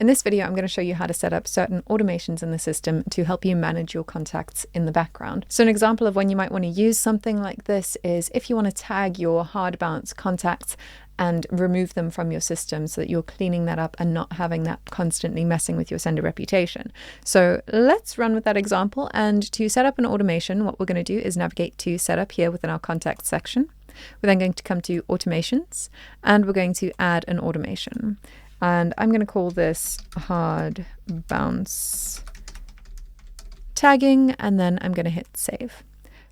In this video, I'm going to show you how to set up certain automations in the system to help you manage your contacts in the background. So an example of when you might want to use something like this is if you want to tag your hard bounce contacts and remove them from your system so that you're cleaning that up and not having that constantly messing with your sender reputation. So let's run with that example. And to set up an automation, what we're going to do is navigate to Setup here within our Contacts section. We're then going to come to Automations, and we're going to add an automation. And I'm going to call this hard bounce tagging, and then I'm going to hit save.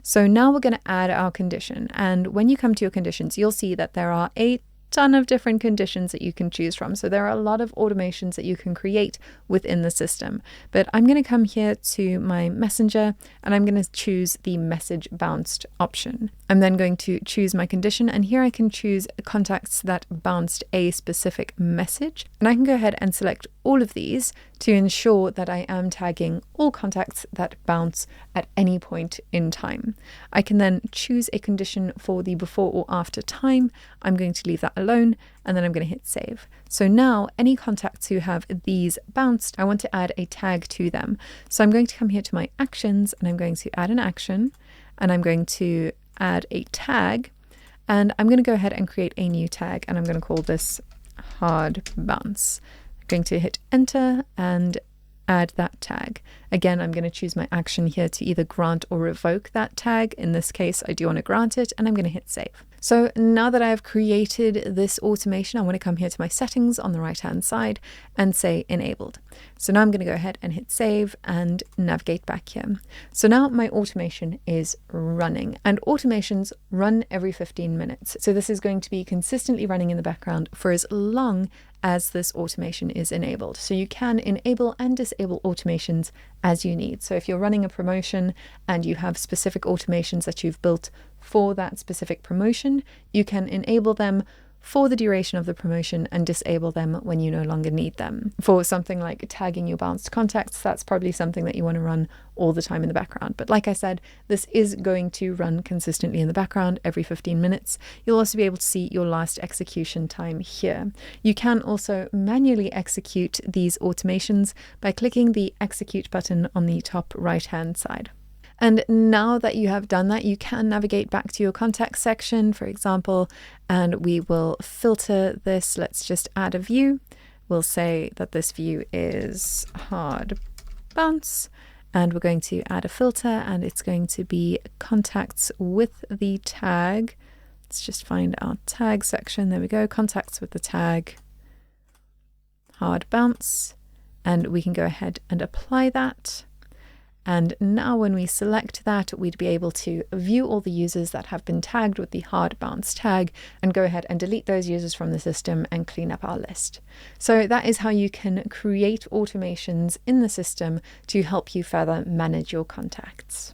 So now we're going to add our condition. And when you come to your conditions, you'll see that there are a ton of different conditions that you can choose from. So there are a lot of automations that you can create within the system. But I'm going to come here to my messenger and I'm going to choose the message bounced option. I'm then going to choose my condition, and here I can choose contacts that bounced a specific message. And I can go ahead and select all of these to ensure that I am tagging all contacts that bounce at any point in time. I can then choose a condition for the before or after time. I'm going to leave that alone, and then I'm going to hit save. So now any contacts who have these bounced, I want to add a tag to them. So I'm going to come here to my actions, and I'm going to add an action, and I'm going to add a tag, and I'm going to go ahead and create a new tag, and I'm going to call this hard bounce. I'm going to hit enter and add that tag. Again, I'm going to choose my action here to either grant or revoke that tag. In this case, I do want to grant it, and I'm going to hit save. So now that I have created this automation, I want to come here to my settings on the right-hand side and say enabled. So now I'm going to go ahead and hit save and navigate back here. So now my automation is running, and automations run every 15 minutes. So this is going to be consistently running in the background for as long as this automation is enabled. So you can enable and disable automations as you need. So if you're running a promotion and you have specific automations that you've built for that specific promotion, you can enable them for the duration of the promotion and disable them when you no longer need them. For something like tagging your bounced contacts, that's probably something that you want to run all the time in the background. But like I said, this is going to run consistently in the background every 15 minutes. You'll also be able to see your last execution time here. You can also manually execute these automations by clicking the execute button on the top right-hand side. And now that you have done that, you can navigate back to your contacts section, for example, and we will filter this. Let's just add a view. We'll say that this view is hard bounce, and we're going to add a filter, and it's going to be contacts with the tag. Let's just find our tag section. There we go. Contacts with the tag hard bounce, and we can go ahead and apply that. And now when we select that, we'd be able to view all the users that have been tagged with the hard bounce tag and go ahead and delete those users from the system and clean up our list. So that is how you can create automations in the system to help you further manage your contacts.